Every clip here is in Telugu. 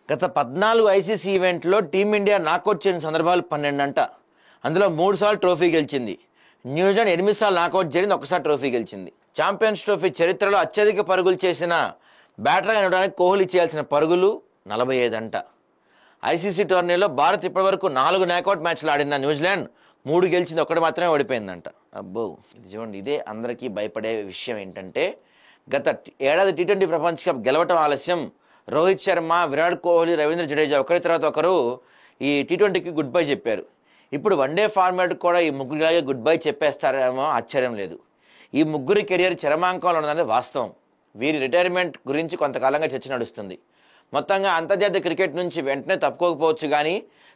గత 14 ఐసీసీ ఈవెంట్లో టీమిండియా నాకౌట్ చేసిన సందర్భాలు 12 అంట. అందులో 3 సార్లు ట్రోఫీ గెలిచింది. న్యూజిలాండ్ 8 సార్లు నాకౌట్ జరిగింది, ఒకసారి ట్రోఫీ గెలిచింది. ఛాంపియన్స్ ట్రోఫీ చరిత్రలో అత్యధిక పరుగులు చేసిన బ్యాటర్గా నిలవడానికి కోహ్లీ చేయాల్సిన పరుగులు 45 అంట. ఐసీసీ టోర్నీలో భారత్ ఇప్పటివరకు 4 నాకౌట్ మ్యాచ్లు ఆడిన న్యూజిలాండ్ 3 గెలిచింది, ఒకటి మాత్రమే ఓడిపోయిందంట. అబ్బో, ఇది చూడండి, ఇదే అందరికీ భయపడే విషయం. ఏంటంటే గత ఏడాది టీ20 ప్రపంచ కప్ గెలవటం ఆలస్యం. రోహిత్ శర్మ, విరాట్ కోహ్లీ, రవీంద్ర జడేజా ఒకరి తర్వాత ఒకరు ఈ టీ20కి గుడ్ బై చెప్పారు. ఇప్పుడు వన్డే ఫార్మాట్ కూడా ఈ ముగ్గురిలాగే గుడ్ బై చెప్పేస్తారేమో ఆశ్చర్యం లేదు. ఈ ముగ్గురి కెరియర్ చరమాంకంలో ఉన్నదని వాస్తవం. వీరి రిటైర్మెంట్ గురించి కొంతకాలంగా చర్చ నడుస్తుంది. మొత్తంగా అంతర్జాతీయ క్రికెట్ నుంచి వెంటనే తప్పుకోకపోవచ్చు, కానీ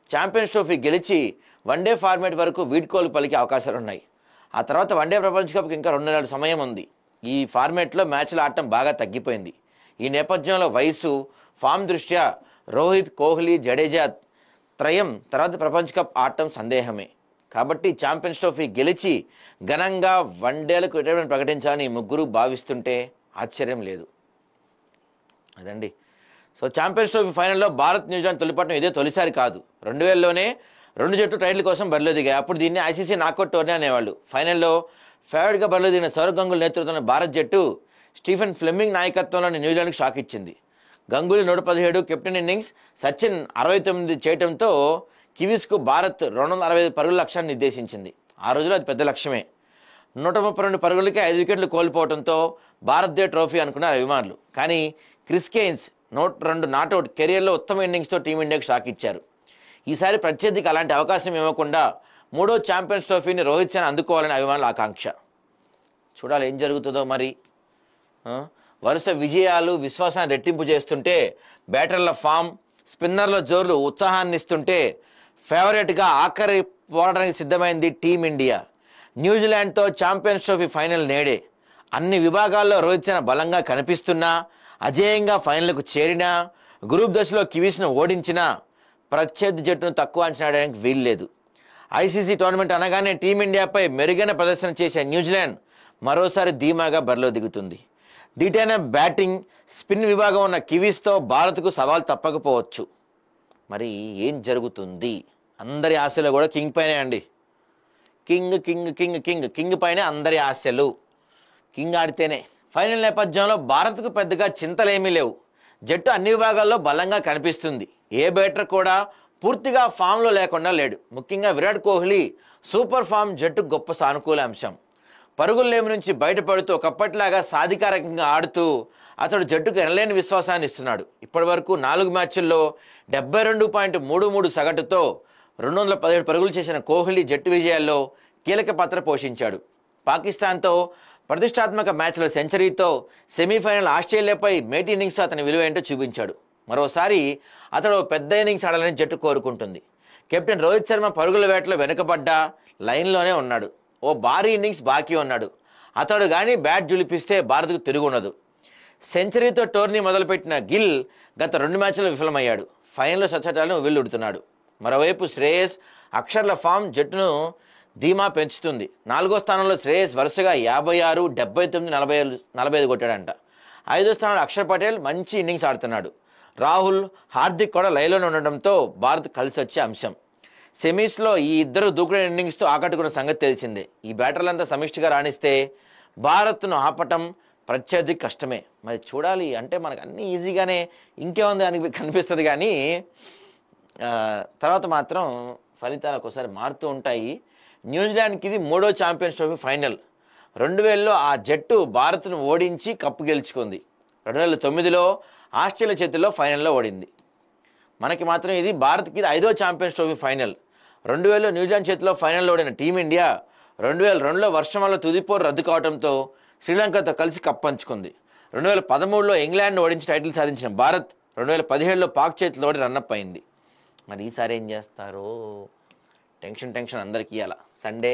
ఛాంపియన్స్ ట్రోఫీ గెలిచి వన్డే ఫార్మాట్ వరకు వీడ్కోలు పలికే అవకాశాలున్నాయి. ఆ తర్వాత వన్డే ప్రపంచ కప్కి ఇంకా 2 నెలల సమయం ఉంది. ఈ ఫార్మాట్లో మ్యాచ్లు ఆడటం బాగా తగ్గిపోయింది. ఈ నేపథ్యంలో వయసు, ఫామ్ దృష్ట్యా రోహిత్, కోహ్లీ, జడేజా త్రయం తర్వాత ప్రపంచ కప్ ఆడటం సందేహమే. కాబట్టి ఛాంపియన్స్ ట్రోఫీ గెలిచి ఘనంగా వన్డేలకు రిటైర్మెంట్ ప్రకటించాలని ముగ్గురు భావిస్తుంటే ఆశ్చర్యం లేదు. అదండి. సో ఛాంపియన్స్ ట్రోఫీ ఫైనల్లో భారత్, న్యూజిలాండ్ తొలిపట్టం ఇదే తొలిసారి కాదు. 2000లోనే 2 జట్లు టైటిల్ కోసం బరిలో దిగాయి. అప్పుడు దీన్ని ఐసీసీ నాకౌట్ టోర్నీ అనేవాళ్ళు. ఫైనల్లో ఫేవరెట్గా బరిలో దిగిన సౌరవ్ గంగూలీ నేతృత్వంలోని భారత్ జట్టు స్టీఫెన్ ఫ్లెమింగ్ నాయకత్వంలోని న్యూజిలాండ్కి షాక్ ఇచ్చింది. గంగూలీ 117, కెప్టెన్ ఇన్నింగ్స్ సచిన్ 69 చేయడంతో కివీస్కు భారత్ 265 పరుగుల లక్ష్యాన్ని నిర్దేశించింది. ఆ రోజులో అది పెద్ద లక్ష్యమే. 132 పరుగులకే 5 వికెట్లు కోల్పోవడంతో భారత్దే ట్రోఫీ అనుకున్నారు అభిమానులు. కానీ క్రిస్ గెయిన్స్ 102 నాట్అవుట్ కెరియర్లో ఉత్తమ ఇన్నింగ్స్తో టీమిండియాకు షాక్ ఇచ్చారు. ఈసారి ప్రత్యర్థికి అలాంటి అవకాశం ఇవ్వకుండా 3వ ఛాంపియన్స్ ట్రోఫీని రోహిత్ శర్మ అందుకోవాలని అభిమానుల ఆకాంక్ష. చూడాలి ఏం జరుగుతుందో మరి. వరుస విజయాలు విశ్వాసాన్ని రెట్టింపు చేస్తుంటే, బ్యాటర్ల ఫామ్, స్పిన్నర్ల జోర్లు ఉత్సాహాన్ని ఇస్తుంటే, ఫేవరెట్గా ఆఖరి పోరాటానికి సిద్ధమైంది టీమిండియా. న్యూజిలాండ్తో ఛాంపియన్స్ ట్రోఫీ ఫైనల్ నేడే. అన్ని విభాగాల్లో రోహిత్ శర్మ బలంగా కనిపిస్తున్నా, అజేయంగా ఫైనల్కు చేరినా, గ్రూప్ దశలో కివీస్ను ఓడించినా ప్రత్యర్థి జట్టును తక్కువ అంచనా వేయడానికి వీల్లేదు. ఐసీసీ టోర్నమెంట్ అనగానే టీమిండియాపై మెరుగైన ప్రదర్శన చేసే న్యూజిలాండ్ మరోసారి ధీమాగా బరిలో దిగుతుంది. దీటైన బ్యాటింగ్, స్పిన్ విభాగం ఉన్న కివీస్తో భారత్కు సవాల్ తప్పకపోవచ్చు. మరి ఏం జరుగుతుంది? అందరి ఆశలు కూడా కింగ్ పైనే అండి. King king king king king పైనే అందరి ఆశలు. కింగ్ ఆడితేనే. ఫైనల్ నేపథ్యంలో భారత్కు పెద్దగా చింతలేమీ లేవు. జట్టు అన్ని విభాగాల్లో బలంగా కనిపిస్తుంది. ఏ బ్యాటర్ కూడా పూర్తిగా ఫామ్లో లేకుండా లేడు. ముఖ్యంగా విరాట్ కోహ్లీ సూపర్ ఫామ్ జట్టు గొప్ప సానుకూల అంశం. పరుగుల లేమి నుంచి బయటపడుతూ ఒకప్పటిలాగా సాధికారికంగా ఆడుతూ అతడు జట్టుకు ఎనలేని విశ్వాసాన్ని ఇస్తున్నాడు. ఇప్పటి వరకు 4 మ్యాచ్ల్లో 72.33 సగటుతో 217 పరుగులు చేసిన కోహ్లీ జట్టు విజయాల్లో కీలక పాత్ర పోషించాడు. పాకిస్తాన్తో ప్రతిష్టాత్మక మ్యాచ్లో సెంచరీతో సెమీఫైనల్ ఆస్ట్రేలియాపై మేటి ఇన్నింగ్స్ అతని విలువ ఏంటో చూపించాడు. మరోసారి అతడు పెద్ద ఇన్నింగ్స్ ఆడాలని జట్టు కోరుకుంటుంది. కెప్టెన్ రోహిత్ శర్మ పరుగుల వేటలో వెనుకబడ్డా లైన్లోనే ఉన్నాడు. ఓ భారీ ఇన్నింగ్స్ బాకీ ఉన్నాడు. అతడు కానీ బ్యాట్ జులిపిస్తే భారత్కు తిరుగుండదు. సెంచరీతో టోర్నీ మొదలుపెట్టిన గిల్ గత 2 మ్యాచ్ల్లో విఫలమయ్యాడు. ఫైనల్లో శతకాలను ఉవ్విళ్లూడుతున్నాడు. మరోవైపు శ్రేయస్, అక్షర్ల ఫామ్ జట్టును ధీమా పెంచుతుంది. 4వ స్థానంలో శ్రేయస్ వరుసగా 56, 79, 45 కొట్టాడంట. 5వ స్థానంలో అక్షర్ పటేల్ మంచి ఇన్నింగ్స్ ఆడుతున్నాడు. రాహుల్, హార్దిక్ కూడా లైన్లోనే ఉండడంతో భారత్ కలిసి వచ్చే అంశం. సెమీస్లో ఈ ఇద్దరు దూకుడు ఇన్నింగ్స్తో ఆకట్టుకున్న సంగతి తెలిసిందే. ఈ బ్యాటర్లంతా సమిష్టిగా రాణిస్తే భారత్ను ఆపటం ప్రత్యర్థికి కష్టమే. మరి చూడాలి. అంటే మనకు అన్నీ ఈజీగానే ఇంకేముంది అని కనిపిస్తుంది, కానీ తర్వాత మాత్రం ఫలితాలు ఒక్కోసారి మారుతూ ఉంటాయి. న్యూజిలాండ్కి ఇది 3వ ఛాంపియన్స్ ట్రోఫీ ఫైనల్. 2000లో ఆ జట్టు భారత్ను ఓడించి కప్పు గెలుచుకుంది. 2009లో ఆస్ట్రేలియా చేతుల్లో ఫైనల్లో ఓడింది. మనకి మాత్రం ఇది భారత్కి ఇది 5వ ఛాంపియన్స్ ట్రోఫీ ఫైనల్. 2000లో న్యూజిలాండ్ చేతిలో ఫైనల్లో ఓడిన టీమిండియా 2002లో వర్షం వల్ల తుదిపోరు రద్దు కావడంతో శ్రీలంకతో కలిసి కప్ పంచుకుంది. 2013లో ఇంగ్లాండ్ను ఓడించి టైటిల్ సాధించిన భారత్ 2017లో పాక్ చేతిలో ఓడి రన్నప్ అయింది. మరి ఈసారి ఏం చేస్తారో టెన్షన్ అందరికీ. అలా సండే